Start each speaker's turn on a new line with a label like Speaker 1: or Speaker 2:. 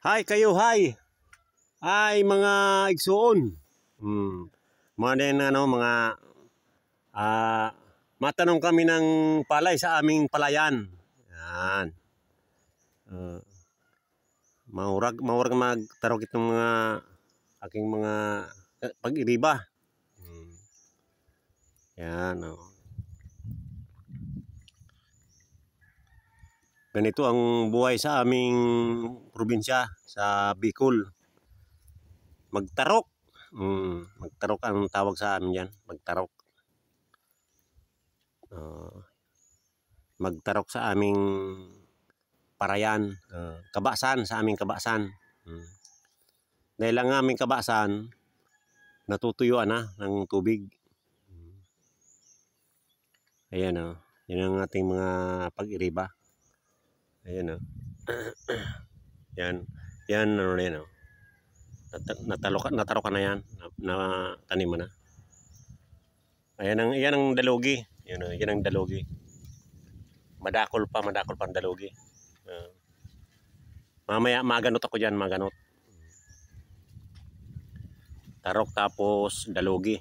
Speaker 1: Hi kayo, hi. Hi mga igsoon. Mga din mga matanong kami ng palay sa aming palayan. Yan. Maurag magtarok itong mga aking mga pag-iriba. Yan. Ganito ang buhay sa aming probinsya, sa Bicol. Magtarok. Magtarok ang tawag sa amin yan. Magtarok. Magtarok sa aming parayan. Kabasan, sa aming kabasan. Dahil ang aming kabasan, natutuyuan na ng tubig. Ayan o. Yan ang ating mga pag-iriba. Ayan o. Yan. Yan ano rin o. Natarokan na yan. Tanim mo na. Ayan yan ang dalugi. Yan ang dalugi. Madakol pa ang dalugi. Mamaya maganot ako dyan, maganot. Tarok tapos dalugi.